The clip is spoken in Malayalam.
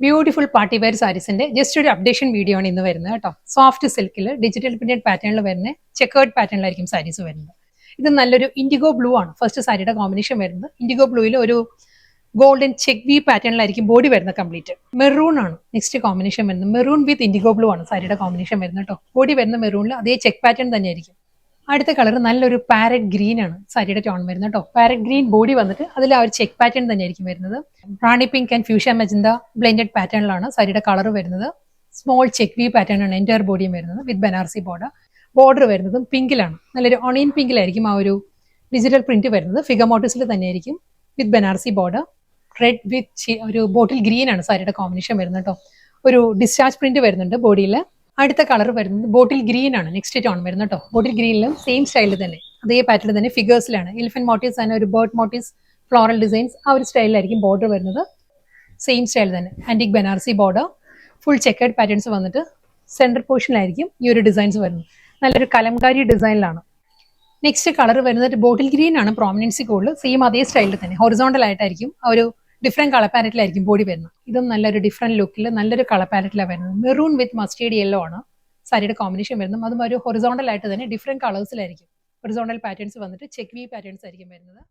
ബ്യൂട്ടിഫുൾ പാർട്ടി വെയർ സാരീസിന്റെ ജസ്റ്റ് ഒരു അപ്ഡേഷൻ വീഡിയോ ആണ് ഇന്ന് വരുന്നത് കേട്ടോ. സോഫ്റ്റ് സിൽക്കിൽ ഡിജിറ്റൽ പ്രിന്റഡ് പാറ്റേണിൽ വരുന്ന ചെക്കേർഡ് പാറ്റേണിലായിരിക്കും സാരീസ് വരുന്നത്. ഇത് നല്ലൊരു ഇൻഡിഗോ ബ്ലൂ ആണ് ഫസ്റ്റ് സാരിയുടെ കോമ്പിനേഷൻ വരുന്നത്. ഇൻഡിഗോ ബ്ലൂയിൽ ഒരു ഗോൾഡൻ ചെക്ക് വി പാറ്റേണിലായിരിക്കും ബോഡി വരുന്നത് കംപ്ലീറ്റ്. മെറൂൺ ആണ് നെക്സ്റ്റ് കോമ്പിനേഷൻ വരുന്നത്. മെറൂൺ വിത്ത് ഇൻഡിഗോ ബ്ലൂ ആണ് സാരിയുടെ കോമ്പിനേഷൻ വരുന്നത് കേട്ടോ. ബോഡി വരുന്ന മെറൂണിൽ അതേ ചെക്ക് പാറ്റേൺ തന്നെയായിരിക്കും. അടുത്ത കളർ നല്ലൊരു പാരറ്റ് ഗ്രീൻ ആണ് സാരിയുടെ ടോൺ വരുന്നത് കേട്ടോ. പാരറ്റ് ഗ്രീൻ ബോഡി വന്നിട്ട് അതിൽ ആ ഒരു ചെക്ക് പാറ്റേൺ തന്നെയായിരിക്കും വരുന്നത്. Rani pink and fusion magenta blended പാറ്റേണിലാണ് സാരിയുടെ കളർ വരുന്നത്. സ്മോൾ ചെക്ക് വി പാറ്റേൺ ആണ് എൻറ്റയർ ബോഡിയും വരുന്നത് വിത്ത് ബനാറസി ബോർഡർ വരുന്നതും പിങ്കിലാണ്. നല്ലൊരു ഓണിയൻ പിങ്കിലായിരിക്കും ആ ഒരു ഡിജിറ്റൽ പ്രിന്റ് വരുന്നത്. ഫിഗർ മോട്ടീവ്സിൽ തന്നെയായിരിക്കും വിത്ത് ബനാറസി ബോർഡർ. റെഡ് വിത്ത് ഒരു ബോട്ടിൽ ഗ്രീൻ ആണ് സാരിയുടെ കോമ്പിനേഷൻ വരുന്നത് കേട്ടോ. ഒരു ഡിസ്ചാർജ് പ്രിന്റ് വരുന്നുണ്ട് ബോഡിയിൽ. അടുത്ത കളർ വരുന്നത് ബോട്ടിൽ ഗ്രീൻ ആണ് നെക്സ്റ്റ് ടോൺ വരുന്നത് കേട്ടോ. ബോട്ടിൽ ഗ്രീനിലും സെയിം സ്റ്റൈലിൽ തന്നെ അതേ പാറ്റേണിൽ തന്നെ ഫിഗേഴ്സിലാണ് എലിഫന്റ് മോട്ടീവ്സ് ആണ്, ഒരു ബേർഡ് മോട്ടീവ്സ്, ഫ്ലോറൽ ഡിസൈൻസ് ആ ഒരു സ്റ്റൈലിലായിരിക്കും ബോർഡർ വരുന്നത്. സെയിം സ്റ്റൈൽ തന്നെ antique Banarasi border, full chequered patterns വന്നിട്ട് സെൻട്രൽ പോർഷനിലായിരിക്കും ഈ ഒരു ഡിസൈൻസ് വരുന്നത്. നല്ലൊരു കലംകാരി ഡിസൈനിലാണ്. നെക്സ്റ്റ് കളർ വരുന്നത് ബോട്ടിൽ ഗ്രീൻ ആണ് പ്രോമിനൻസി കൂടുതൽ. സെയിം അതേ സ്റ്റൈലിൽ തന്നെ ഹൊറിസോണ്ടൽ ആയിട്ടായിരിക്കും ആ ഒരു ഡിഫറെന്റ് കളർ പാലറ്റിലായിരിക്കും ബോഡി വരുന്നത്. ഇതും നല്ലൊരു ഡിഫറെന്റ് ലുക്കിൽ നല്ലൊരു കളർ പാലറ്റിലാണ് വരുന്നത്. മെറൂൺ വിത്ത് മസ്റ്റേർഡ് യെല്ലോ ആണ് സാരിയുടെ കോമ്പിനേഷൻ വരുന്നത്. അതും ഒരു ഹൊറിസോണ്ടൽ ആയിട്ട് തന്നെ ഡിഫറെന്റ് കളേഴ്സിലായിരിക്കും. ഹൊറിസോണ്ടൽ പാറ്റേൺസ് വന്നിട്ട് ചെക്ക് വി പാറ്റേൺസ് ആയിരിക്കും വരുന്നത്.